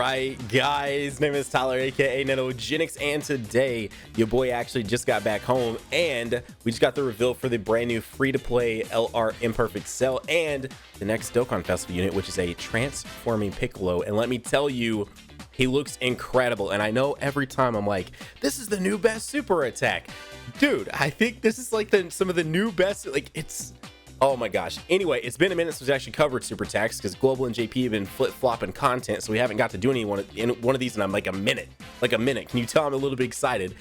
right, guys, name is Tyler, aka Nanogenix, and today your boy actually just got back home and we just got the reveal for the brand new free-to-play LR Imperfect Cell and the next Dokkan Festival unit, which is a transforming Piccolo. And let me tell you, he looks incredible. And I know every time I'm like, this is the new best super attack, dude. I think this is like some of the new best, like, it's, oh my gosh. Anyway, it's been a minute since we actually covered super attacks because Global and JP have been flip-flopping content, so we haven't got to do one of these in like a minute. Can you tell I'm a little bit excited?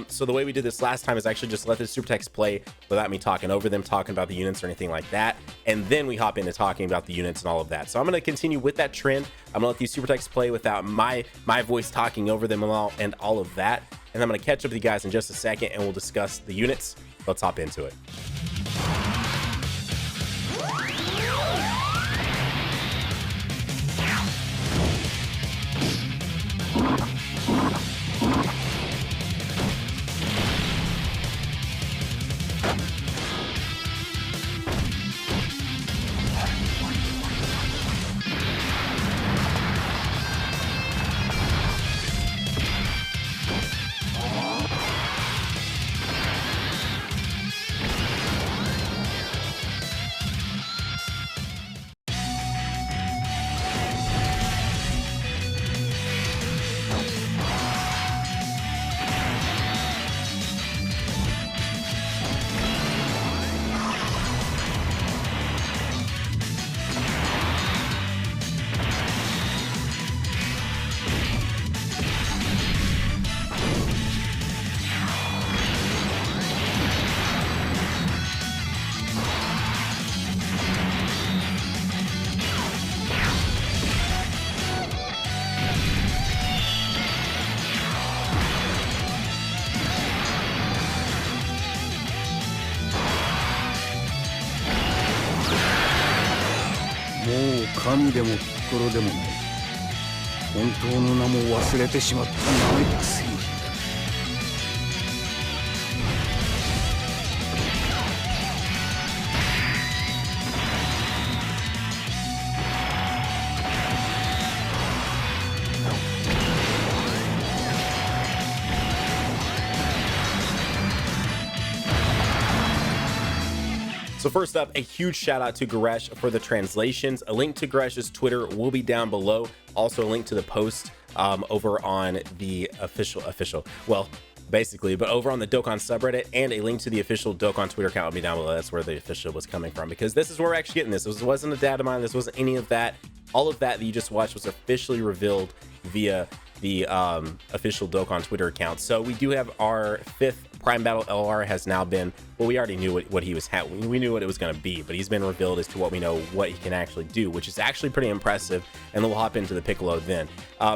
So the way we did this last time is actually just let the super attacks play without me talking over them, talking about the units or anything like that, and then we hop into talking about the units and all of that. So I'm going to continue with that trend. I'm going to let these super attacks play without my voice talking over them and all of that, and I'm going to catch up with you guys in just a second and we'll discuss the units. Let's hop into it.神でもピッコロでもない。本当の名も忘れてしまったないくせに。So first up, a huge shout out to Goresh for the translations. A link to Goresh's Twitter will be down below. Also a link to the post over on the official, well, basically, but over on the Dokkan subreddit, and a link to the official Dokkan Twitter account will be down below. That's where the official was coming from, because this is where we're actually getting this. This wasn't a data mine. This wasn't any of that. All of that you just watched was officially revealed via the official Dokkan Twitter account. So we do have our 5th Prime Battle LR has now been, well, we already knew what he was we knew what it was going to be, but he's been revealed as to what we know what he can actually do, which is actually pretty impressive. And then we'll hop into the Piccolo then.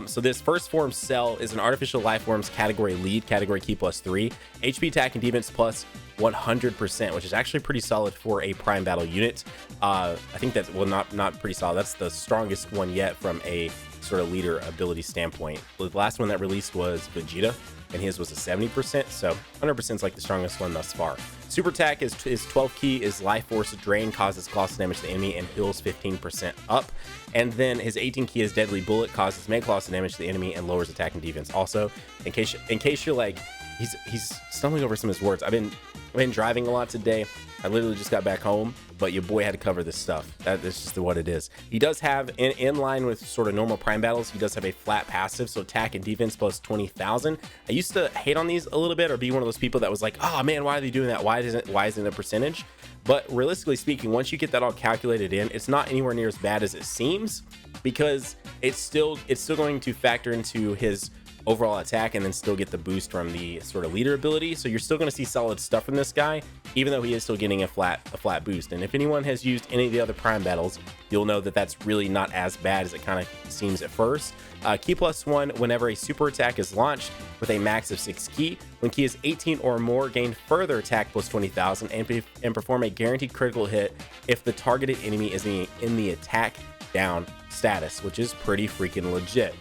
So this first form Cell is an artificial life forms category lead, category key +3, HP attack and defense plus 100%, which is actually pretty solid for a Prime Battle unit. I think that's, well, not pretty solid. That's the strongest one yet from a sort of leader ability standpoint. The last one that released was Vegeta, and his was a 70%, so 100% is like the strongest one thus far. Super attack is 12 key, is life force drain, causes colossal damage to the enemy, and heals 15% up. And then his 18 key is deadly bullet, causes mega colossal damage to the enemy, and lowers attack and defense. Also, in case you're like, he's stumbling over some of his words. I've been driving a lot today. I literally just got back home, but your boy had to cover this stuff. That's just what it is. He does have, in line with sort of normal Prime Battles, he does have a flat passive, so attack and defense plus 20,000. I used to hate on these a little bit, or be one of those people that was like, oh man, why are they doing that? Why isn't it a percentage? But realistically speaking, once you get that all calculated in, it's not anywhere near as bad as it seems, because it's still going to factor into his overall attack and then still get the boost from the sort of leader ability. So you're still going to see solid stuff from this guy, even though he is still getting a flat boost. And if anyone has used any of the other Prime Battles, you'll know that that's really not as bad as it kind of seems at first. Key +1 whenever a super attack is launched with a max of 6 key. When key is 18 or more, gain further attack plus 20,000 and perform a guaranteed critical hit if the targeted enemy is in the attack down status, which is pretty freaking legit.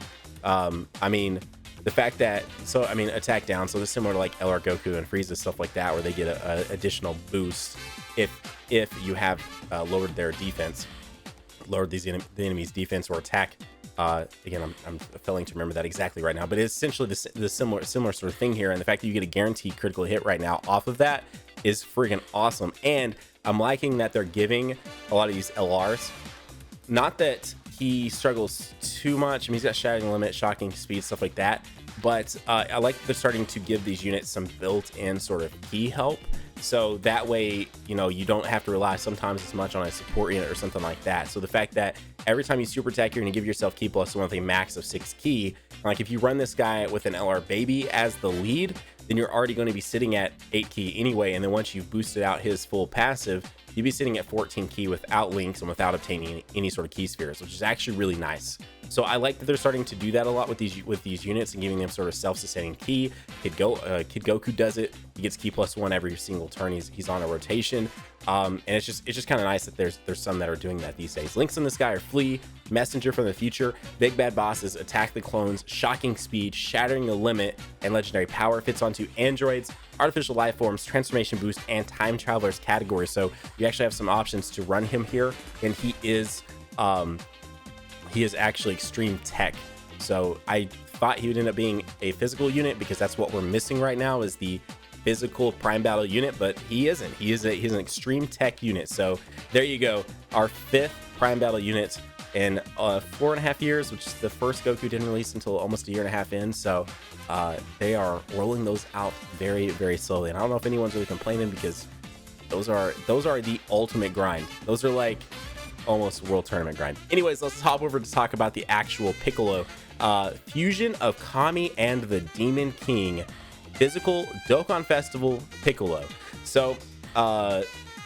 I mean, the fact that, so I mean, attack down, so it's similar to like LR Goku and Frieza, stuff like that, where they get a additional boost if you have lowered their defense, lowered the enemy's defense or attack Again, I'm failing to remember that exactly right now, but it's essentially the similar sort of thing here. And the fact that you get a guaranteed critical hit right now off of that is freaking awesome. And I'm liking that they're giving a lot of these LRs. Not that he struggles too much. I mean, he's got Shattering Limit, Shocking Speed, stuff like that. But I like that they're starting to give these units some built-in sort of key help. So that way, you know, you don't have to rely sometimes as much on a support unit or something like that. So the fact that every time you super attack, you're going to give yourself key plus 1 with a max of 6 key. Like if you run this guy with an LR Baby as the lead, then you're already going to be sitting at 8 key anyway. And then once you've boosted out his full passive, you'd be sitting at 14 key without links and without obtaining any sort of key spheres, which is actually really nice. So I like that they're starting to do that a lot with these units and giving them sort of self-sustaining key. Kid Goku does it. He gets key plus 1 every single turn he's on a rotation. And it's just kind of nice that there's some that are doing that these days. Links in this guy are Flea, Messenger from the Future, Big Bad Bosses, Attack the Clones, Shocking Speed, Shattering the Limit, and Legendary Power. Fits onto Androids, Artificial Life Forms, Transformation Boost, and Time Travelers category. So you actually have some options to run him here, and he is actually extreme tech. So I thought he would end up being a physical unit because that's what we're missing right now is the physical Prime Battle unit, but he isn't. He's an extreme tech unit. So there you go, our 5th Prime Battle unit in 4.5 years, which is the first Goku didn't release until almost a year and a half in. So they are rolling those out very, very slowly. And I don't know if anyone's really complaining because those are the ultimate grind. Those are like almost world tournament grind. Anyways, let's hop over to talk about the actual Piccolo fusion of Kami and the Demon King physical Dokkan Festival Piccolo. So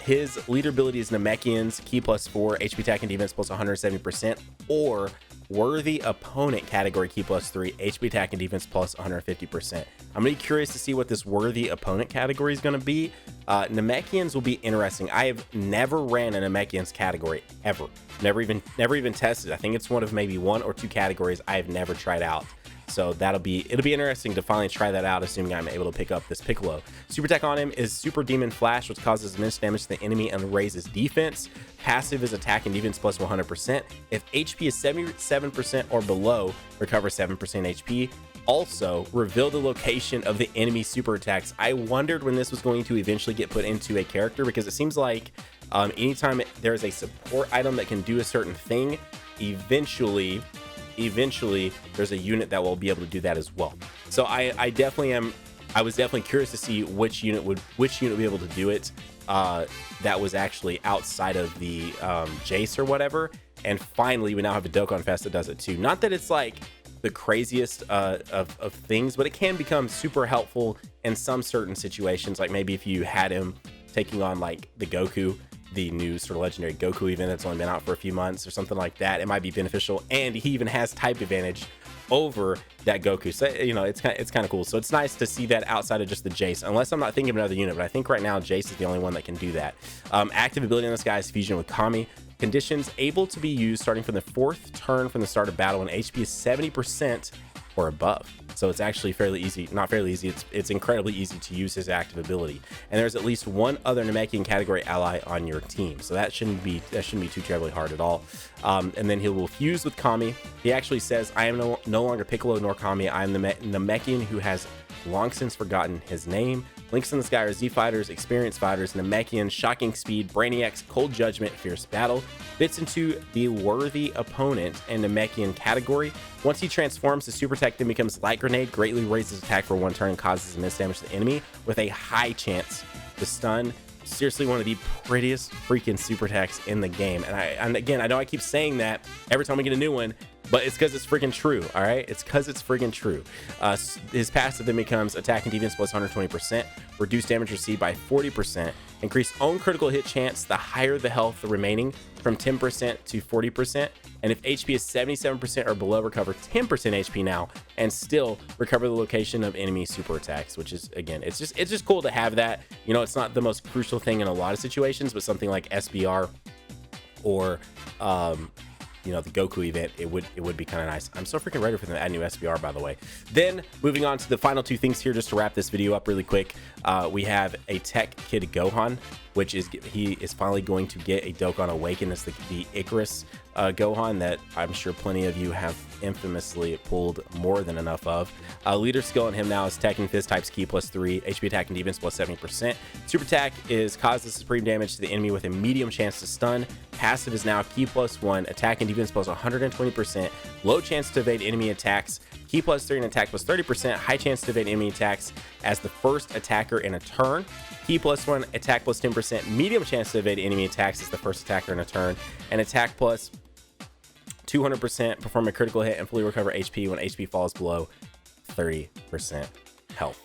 his leader ability is Namekian's key plus 4, HP attack and defense plus 170%, or worthy opponent category key plus 3, HP attack and defense plus 150%. I'm really curious to see what this worthy opponent category is going to be. Namekians will be interesting. I have never ran a Namekians category ever. Never even tested. I think it's one of maybe 1 or 2 categories I have never tried out. So it'll be interesting to finally try that out, assuming I'm able to pick up this Piccolo. Super attack on him is Super Demon Flash, which causes immense damage to the enemy and raises defense. Passive is attack and defense plus 100%. If HP is 77% or below, recover 7% HP. Also, reveal the location of the enemy super attacks. I wondered when this was going to eventually get put into a character, because it seems like anytime there's a support item that can do a certain thing, eventually there's a unit that will be able to do that as well. So I was definitely curious to see which unit would be able to do it that was actually outside of the Jace or whatever. And finally we now have a Dokkan Fest that does it too. Not that it's like the craziest of things, but it can become super helpful in some certain situations, like maybe if you had him taking on like the Goku, the new sort of legendary Goku event that's only been out for a few months or something like that, it might be beneficial. And he even has type advantage over that Goku, so you know it's kind of cool. So it's nice to see that outside of just the Jace, unless I'm not thinking of another unit, but I think right now Jace is the only one that can do that. Active ability on this guy is fusion with Kami. Conditions able to be used starting from the 4th turn from the start of battle when HP is 70% or above. So it's actually fairly easy, not fairly easy, it's incredibly easy to use his active ability. And there's at least 1 other Namekian category ally on your team, so that shouldn't be too terribly hard at all. And then he will fuse with Kami. He actually says, I am no longer Piccolo nor Kami, I am the Namekian who has long since forgotten his name. Links in the sky are Z Fighters, Experienced Fighters, Namekian, Shocking Speed, Brainiacs, Cold Judgment, Fierce Battle. Fits into the worthy opponent and Namekian category. Once he transforms, the super attack then becomes Light Grenade, greatly raises attack for 1 turn and causes immense damage to the enemy with a high chance to stun. Seriously, one of the prettiest freaking super attacks in the game. And again, I know I keep saying that every time we get a new one, but it's because it's freaking true. All right, it's because it's freaking true. His passive then becomes attack and defense plus 120%, reduce damage received by 40%, increase own critical hit chance the higher the health the remaining from 10% to 40%, and if HP is 77% or below, recover 10% HP now and still recover the location of enemy super attacks, which is, again, it's just cool to have that. You know, it's not the most crucial thing in a lot of situations, but something like SBR or you know, the Goku event, it would be kind of nice. I'm so freaking ready for them to add new SBR, by the way. Then moving on to the final 2 things here, just to wrap this video up really quick. We have a Tech Kid Gohan. which is he is finally going to get a Dokkan Awaken as the Icarus Gohan that I'm sure plenty of you have infamously pulled more than enough of. Leader skill on him now is Tekken Fist types Ki +3, HP attack and defense plus 70%. Super attack is causes supreme damage to the enemy with a medium chance to stun. Passive is now Ki +1, attack and defense plus 120%, low chance to evade enemy attacks, Ki +3 and attack plus 30%, high chance to evade enemy attacks as the first attacker in a turn. Ki +1, attack plus 10%, medium chance to evade enemy attacks as the first attacker in a turn, and attack plus 200%, perform a critical hit and fully recover HP when HP falls below 30% health.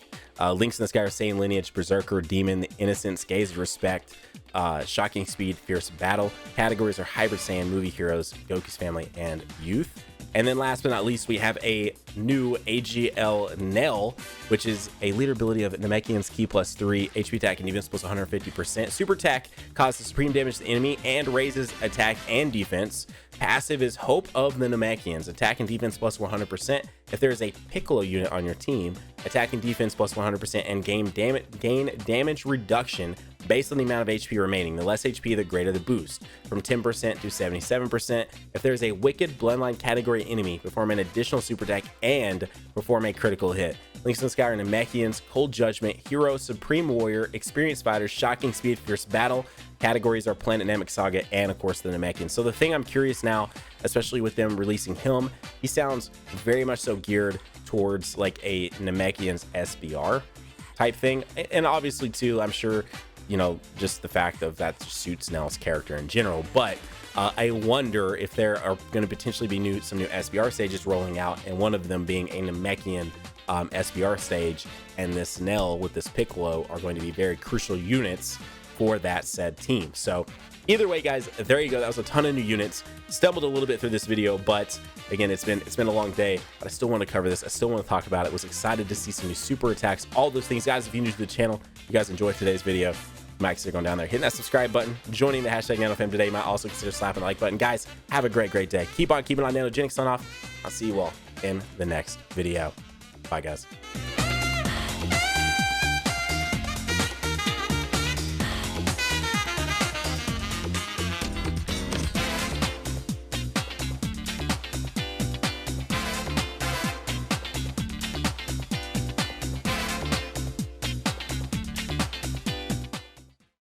Links in the Sky are Saiyan Lineage, Berserker, Demon, Innocence, Gaze of Respect, Shocking Speed, Fierce Battle. Categories are Hybrid Saiyan, Movie Heroes, Goku's Family, and Youth. And then last but not least, we have a new Agl Nel, which is a leader ability of Namekian's Ki +3, HP attack and defense plus 150%. Super attack causes supreme damage to the enemy and raises attack and defense. Passive is Hope of the Namekians, attack and defense plus 100%. If there is a Piccolo unit on your team, attack and defense plus 100% and gain damage reduction based on the amount of HP remaining. The less HP, the greater the boost, from 10% to 77%. If there's a Wicked Bloodline category enemy, perform an additional super attack and perform a critical hit. Links in the Sky are Namekians, Cold Judgment, Hero, Supreme Warrior, Experienced Fighters, Shocking Speed, Fierce Battle. Categories are Planet Namek Saga and, of course, the Namekians. So the thing I'm curious now, especially with them releasing him, he sounds very much so geared towards like a Namekians SBR type thing. And obviously, too, I'm sure, you know, just the fact of that suits Nell's character in general. But I wonder if there are going to potentially be some new SBR stages rolling out, and one of them being a Namekian SBR stage, and this Nell with this Piccolo are going to be very crucial units for that said team. So either way, guys, there you go. That was a ton of new units. Stumbled a little bit through this video, but again, it's been a long day, but I still want to cover this. I still want to talk about it. Was excited to see some new super attacks, all those things. Guys, if you're new to the channel, you guys enjoyed today's video, you might consider going down there, hitting that subscribe button, joining the hashtag NanoFam today. You might also consider slapping the like button. Guys, have a great day. Keep on keeping on Nanogenix on off. I'll see you all in the next video. Bye, guys.